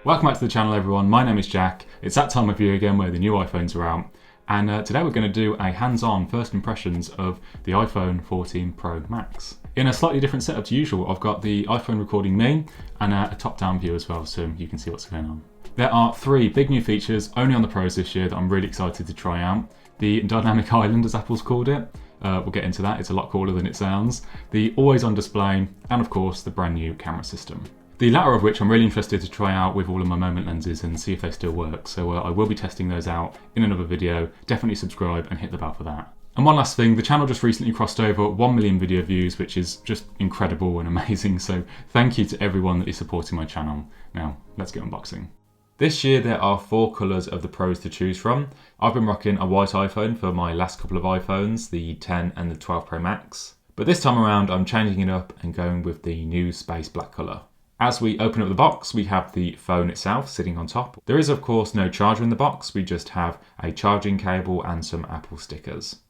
Welcome back to the channel everyone, my name is Jack. It's that time of year again where the new iPhones are out, and today we're going to do a hands-on first impressions of the iPhone 14 Pro Max. In a slightly different setup to usual, I've got the iPhone recording me and a top-down view as well, so you can see what's going on. There are three big new features only on the Pros this year that I'm really excited to try out. The Dynamic Island, as Apple's called it. We'll get into that, it's a lot cooler than it sounds. The always-on display, and of course the brand new camera system. The latter of which I'm really interested to try out with all of my moment lenses and see if they still work, so I will be testing those out in another video. Definitely subscribe and hit the bell for that. And one last thing, the channel just recently crossed over 1 million video views, which is just incredible and amazing, so thank you to everyone that is supporting my channel. Now, let's get unboxing. This year there are 4 colours of the Pros to choose from. I've been rocking a white iPhone for my last couple of iPhones, the 10 and the 12 Pro Max. But this time around I'm changing it up and going with the new space black colour. As we open up the box, we have the phone itself sitting on top. There is of course no charger in the box, we just have a charging cable and some Apple stickers.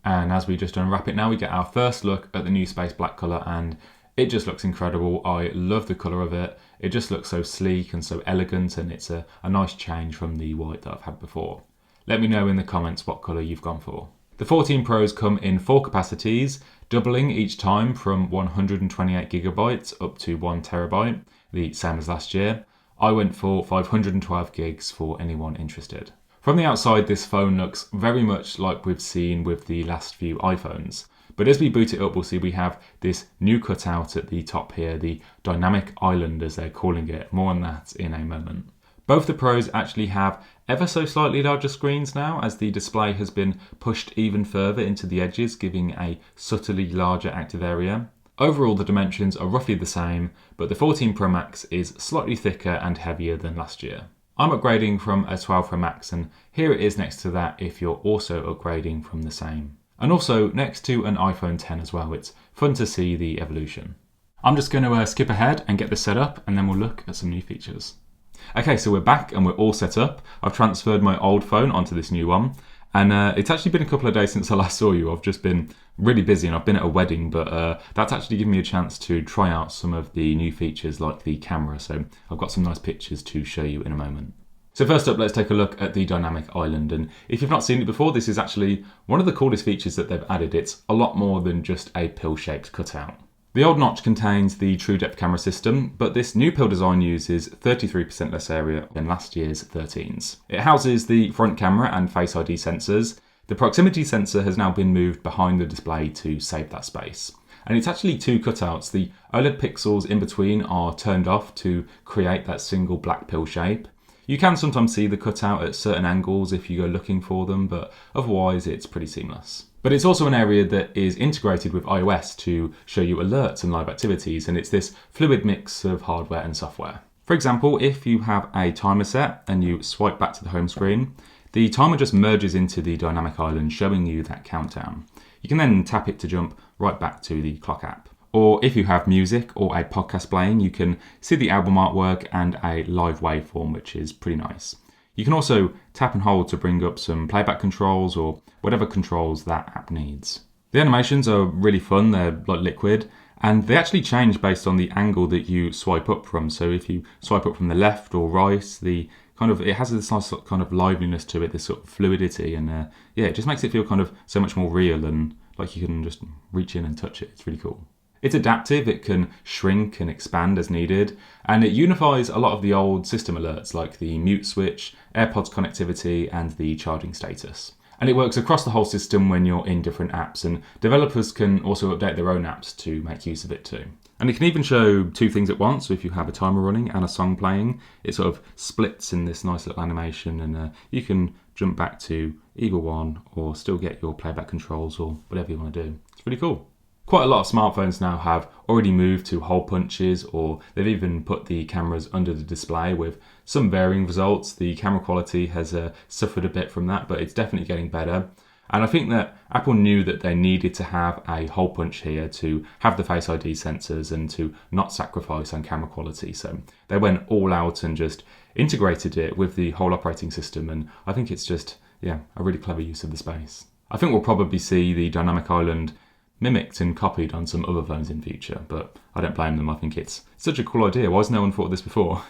And as we just unwrap it now, we get our first look at the new space black colour, and it just looks incredible. I love the colour of it. It just looks so sleek and so elegant, and it's a nice change from the white that I've had before. Let me know in the comments what colour you've gone for. The 14 Pros come in 4 capacities, doubling each time from 128 gigabytes up to 1 terabyte, the same as last year. I went for 512 gigs for anyone interested. From the outside, this phone looks very much like we've seen with the last few iPhones. But as we boot it up, we'll see we have this new cutout at the top here, the Dynamic Island as they're calling it. More on that in a moment. Both the Pros actually have ever so slightly larger screens now, as the display has been pushed even further into the edges, giving a subtly larger active area. Overall, the dimensions are roughly the same, but the 14 Pro Max is slightly thicker and heavier than last year. I'm upgrading from a 12 Pro Max, and here it is next to that if you're also upgrading from the same. And also next to an iPhone 10 as well. It's fun to see the evolution. I'm just going to skip ahead and get this set up, and then we'll look at some new features. Okay, so we're back and we're all set up. I've transferred my old phone onto this new one, and it's actually been a couple of days since I last saw you. I've just been really busy and I've been at a wedding, but that's actually given me a chance to try out some of the new features like the camera, so I've got some nice pictures to show you in a moment. So first up, let's take a look at the Dynamic Island, and if you've not seen it before, this is actually one of the coolest features that they've added. It's a lot more than just a pill-shaped cutout. The old notch contains the true depth camera system, but this new pill design uses 33% less area than last year's 13s. It houses the front camera and Face ID sensors. The proximity sensor has now been moved behind the display to save that space. And it's actually 2 cutouts. The OLED pixels in between are turned off to create that single black pill shape. You can sometimes see the cutout at certain angles if you go looking for them, but otherwise it's pretty seamless. But it's also an area that is integrated with iOS to show you alerts and live activities, and it's this fluid mix of hardware and software. For example, if you have a timer set and you swipe back to the home screen, the timer just merges into the Dynamic Island, showing you that countdown. You can then tap it to jump right back to the clock app. Or if you have music or a podcast playing, you can see the album artwork and a live waveform, which is pretty nice. You can also tap and hold to bring up some playback controls or whatever controls that app needs. The animations are really fun, they're like liquid, and they actually change based on the angle that you swipe up from. So if you swipe up from the left or right, it has this nice kind of liveliness to it, this sort of fluidity, and it just makes it feel kind of so much more real and like you can just reach in and touch it. It's really cool. It's adaptive, it can shrink and expand as needed, and it unifies a lot of the old system alerts like the mute switch, AirPods connectivity, and the charging status. And it works across the whole system when you're in different apps, and developers can also update their own apps to make use of it too. And it can even show 2 things at once, so if you have a timer running and a song playing, it sort of splits in this nice little animation, and you can jump back to either one or still get your playback controls or whatever you want to do. It's really cool. Quite a lot of smartphones now have already moved to hole punches, or they've even put the cameras under the display with some varying results. The camera quality has suffered a bit from that, but it's definitely getting better. And I think that Apple knew that they needed to have a hole punch here to have the Face ID sensors and to not sacrifice on camera quality. So they went all out and just integrated it with the whole operating system. And I think it's just, a really clever use of the space. I think we'll probably see the Dynamic Island mimicked and copied on some other phones in future, but I don't blame them. I think it's such a cool idea. Why has no one thought of this before?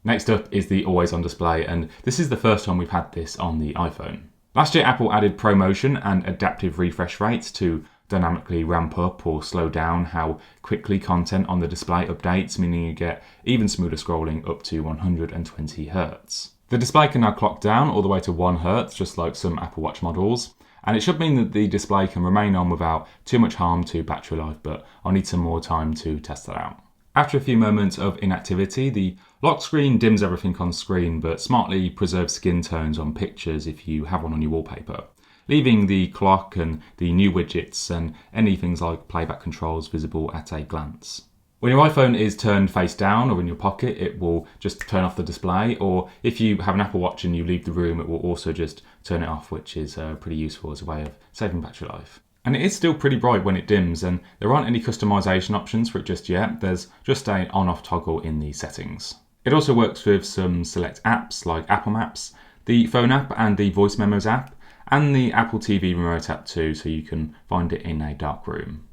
Next up is the always on display, and this is the first time we've had this on the iPhone. Last year, Apple added ProMotion and adaptive refresh rates to dynamically ramp up or slow down how quickly content on the display updates, meaning you get even smoother scrolling up to 120 Hz. The display can now clock down all the way to 1 Hz, just like some Apple Watch models, and it should mean that the display can remain on without too much harm to battery life, but I'll need some more time to test that out. After a few moments of inactivity, the lock screen dims everything on screen, but smartly preserves skin tones on pictures if you have one on your wallpaper, leaving the clock and the new widgets and any things like playback controls visible at a glance. When your iPhone is turned face down or in your pocket, it will just turn off the display, or if you have an Apple Watch and you leave the room, it will also just turn it off, which is pretty useful as a way of saving battery life. And it is still pretty bright when it dims, and there aren't any customization options for it just yet. There's just an on-off toggle in the settings. It also works with some select apps like Apple Maps, the phone app and the voice memos app, and the Apple TV remote app too, so you can find it in a dark room.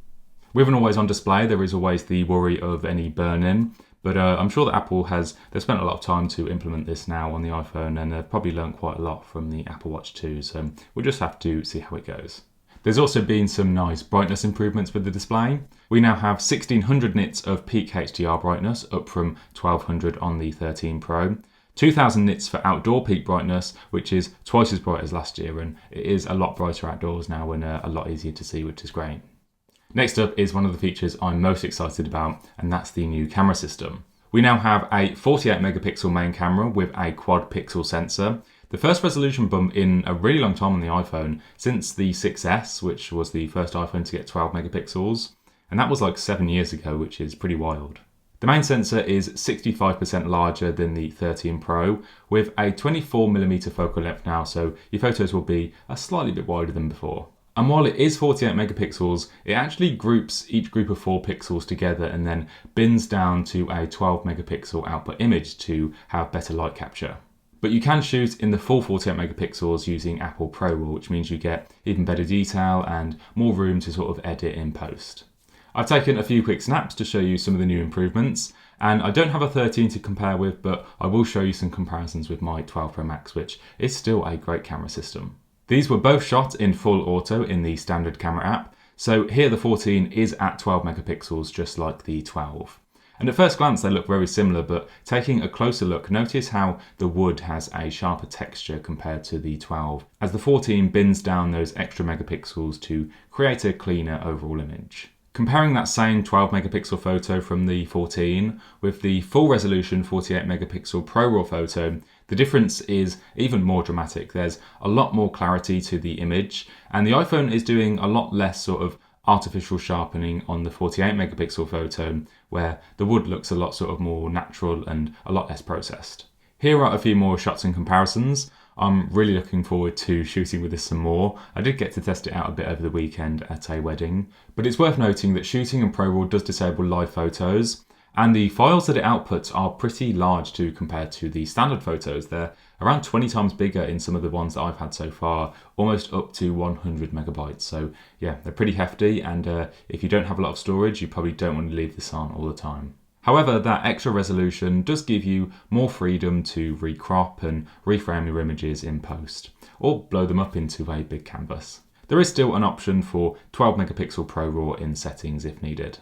With an always on display, there is always the worry of any burn-in, but I'm sure that they've spent a lot of time to implement this now on the iPhone, and they've probably learned quite a lot from the Apple Watch too, so we'll just have to see how it goes. There's also been some nice brightness improvements with the display. We now have 1600 nits of peak HDR brightness, up from 1200 on the 13 Pro. 2000 nits for outdoor peak brightness, which is twice as bright as last year, and it is a lot brighter outdoors now and a lot easier to see, which is great. Next up is one of the features I'm most excited about, and that's the new camera system. We now have a 48 megapixel main camera with a quad pixel sensor. The first resolution bump in a really long time on the iPhone, since the 6S, which was the first iPhone to get 12 megapixels, and that was like 7 years ago, which is pretty wild. The main sensor is 65% larger than the 13 Pro, with a 24mm focal length now, so your photos will be a slightly bit wider than before. And while it is 48 megapixels, it actually groups each group of 4 pixels together and then bins down to a 12 megapixel output image to have better light capture. But you can shoot in the full 48 megapixels using Apple Pro RAW, which means you get even better detail and more room to sort of edit in post. I've taken a few quick snaps to show you some of the new improvements, and I don't have a 13 to compare with, but I will show you some comparisons with my 12 Pro Max, which is still a great camera system. These were both shot in full auto in the standard camera app, so here the 14 is at 12 megapixels just like the 12. And at first glance they look very similar, but taking a closer look, notice how the wood has a sharper texture compared to the 12, as the 14 bins down those extra megapixels to create a cleaner overall image. Comparing that same 12 megapixel photo from the 14 with the full resolution 48 megapixel Pro RAW photo, the difference is even more dramatic. There's a lot more clarity to the image, and the iPhone is doing a lot less sort of artificial sharpening on the 48 megapixel photo, where the wood looks a lot sort of more natural and a lot less processed. Here are a few more shots and comparisons. I'm really looking forward to shooting with this some more. I did get to test it out a bit over the weekend at a wedding, but it's worth noting that shooting in Pro RAW does disable live photos, and the files that it outputs are pretty large too compared to the standard photos. They're around 20 times bigger in some of the ones that I've had so far, almost up to 100 megabytes. So yeah, they're pretty hefty, and if you don't have a lot of storage, you probably don't want to leave this on all the time. However, that extra resolution does give you more freedom to recrop and reframe your images in post, or blow them up into a big canvas. There is still an option for 12 megapixel Pro RAW in settings if needed.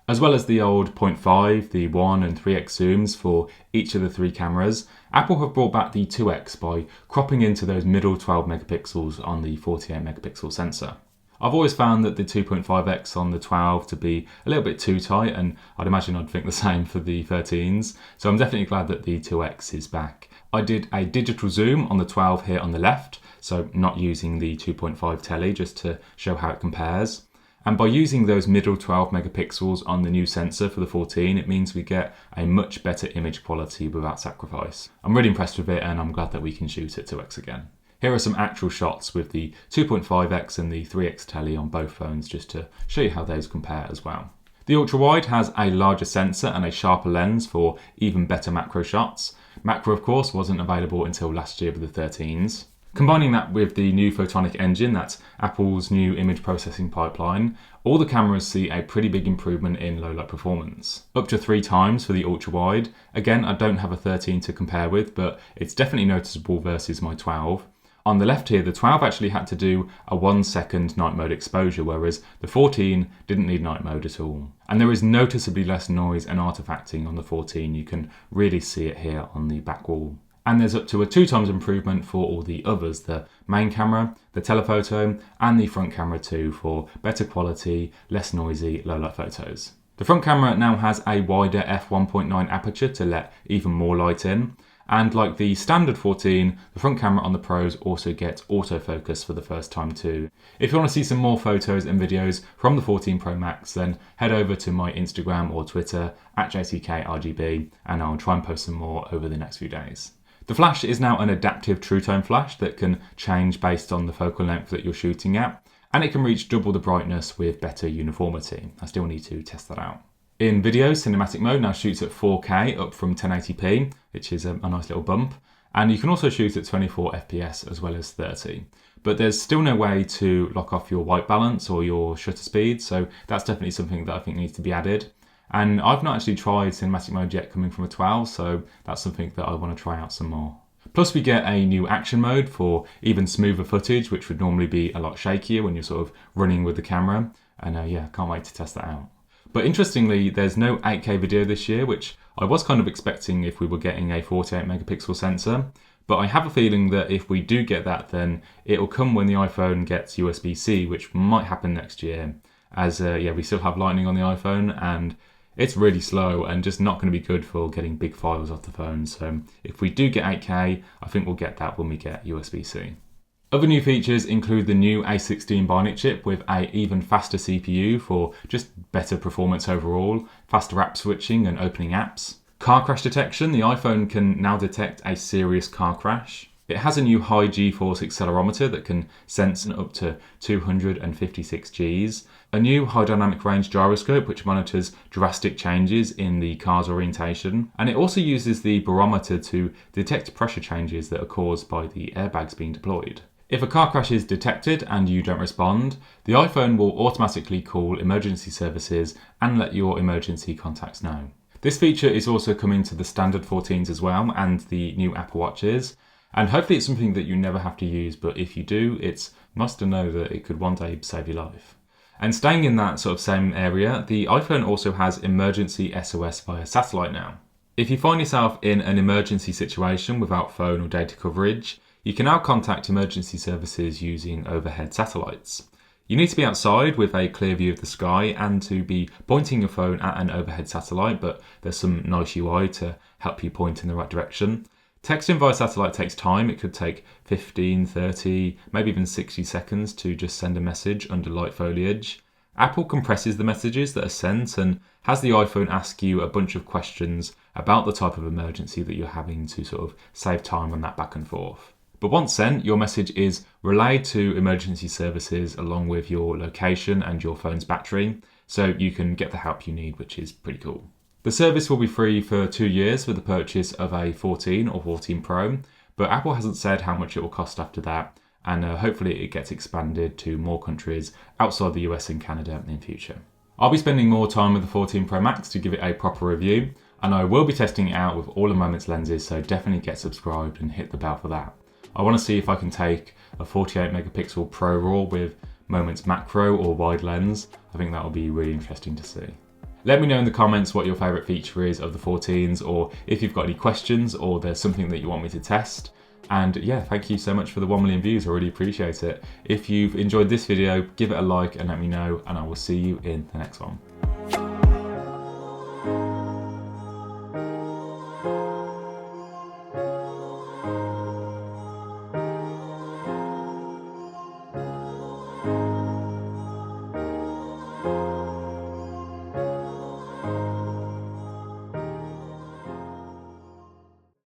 As well as the old 0.5, the 1 and 3x zooms for each of the 3 cameras, Apple have brought back the 2x by cropping into those middle 12 megapixels on the 48 megapixel sensor. I've always found that the 2.5x on the 12 to be a little bit too tight, and I'd imagine I'd think the same for the 13s, so I'm definitely glad that the 2x is back. I did a digital zoom on the 12 here on the left, so not using the 2.5 Tele, just to show how it compares. And by using those middle 12 megapixels on the new sensor for the 14, it means we get a much better image quality without sacrifice. I'm really impressed with it, and I'm glad that we can shoot at 2x again. Here are some actual shots with the 2.5x and the 3x Tele on both phones, just to show you how those compare as well. The ultra-wide has a larger sensor and a sharper lens for even better macro shots. Macro, of course, wasn't available until last year with the 13s. Combining that with the new photonic engine, that's Apple's new image processing pipeline, all the cameras see a pretty big improvement in low light performance. Up to 3 times for the ultra wide. Again, I don't have a 13 to compare with, but it's definitely noticeable versus my 12. On the left here, the 12 actually had to do a 1-second night mode exposure, whereas the 14 didn't need night mode at all. And there is noticeably less noise and artifacting on the 14. You can really see it here on the back wall. And there's up to a 2 times improvement for all the others, the main camera, the telephoto, and the front camera too, for better quality, less noisy, low light photos. The front camera now has a wider f1.9 aperture to let even more light in. And like the standard 14, the front camera on the Pros also gets autofocus for the first time too. If you want to see some more photos and videos from the 14 Pro Max, then head over to my Instagram or Twitter @JCKRGB, and I'll try and post some more over the next few days. The flash is now an adaptive True Tone flash that can change based on the focal length that you're shooting at, and it can reach double the brightness with better uniformity. I still need to test that out. In video, cinematic mode now shoots at 4K up from 1080p, which is a nice little bump, and you can also shoot at 24 FPS as well as 30. But there's still no way to lock off your white balance or your shutter speed, so that's definitely something that I think needs to be added. And I've not actually tried cinematic mode yet coming from a 12, so that's something that I want to try out some more. Plus we get a new action mode for even smoother footage, which would normally be a lot shakier when you're sort of running with the camera. And yeah, can't wait to test that out. But interestingly, there's no 8K video this year, which I was kind of expecting if we were getting a 48 megapixel sensor. But I have a feeling that if we do get that, then it'll come when the iPhone gets USB-C, which might happen next year. As yeah, we still have Lightning on the iPhone, and it's really slow and just not going to be good for getting big files off the phone. So if we do get 8K, I think we'll get that when we get USB-C. Other new features include the new A16 Bionic chip with an even faster CPU for just better performance overall, faster app switching and opening apps. Car crash detection, the iPhone can now detect a serious car crash. It has a new high G-force accelerometer that can sense up to 256 Gs, a new high dynamic range gyroscope which monitors drastic changes in the car's orientation, and it also uses the barometer to detect pressure changes that are caused by the airbags being deployed. If a car crash is detected and you don't respond, the iPhone will automatically call emergency services and let your emergency contacts know. This feature is also coming to the standard 14s as well and the new Apple Watches. And hopefully it's something that you never have to use, but if you do, it's nice to know that it could one day save your life. And staying in that sort of same area, the iPhone also has emergency SOS via satellite now. If you find yourself in an emergency situation without phone or data coverage, you can now contact emergency services using overhead satellites. You need to be outside with a clear view of the sky and to be pointing your phone at an overhead satellite, but there's some nice UI to help you point in the right direction. Texting via satellite takes time. It could take 15, 30, maybe even 60 seconds to just send a message under light foliage. Apple compresses the messages that are sent and has the iPhone ask you a bunch of questions about the type of emergency that you're having to sort of save time on that back and forth. But once sent, your message is relayed to emergency services along with your location and your phone's battery, so you can get the help you need, which is pretty cool. The service will be free for 2 years with the purchase of a 14 or 14 Pro, but Apple hasn't said how much it will cost after that, and hopefully it gets expanded to more countries outside the US and Canada in future. I'll be spending more time with the 14 Pro Max to give it a proper review, and I will be testing it out with all of Moment's lenses, so definitely get subscribed and hit the bell for that. I want to see if I can take a 48 megapixel Pro RAW with Moment's macro or wide lens. I think that will be really interesting to see. Let me know in the comments what your favourite feature is of the 14s, or if you've got any questions or there's something that you want me to test. And yeah, thank you so much for the 1 million views, I really appreciate it. If you've enjoyed this video, give it a like and let me know, and I will see you in the next one.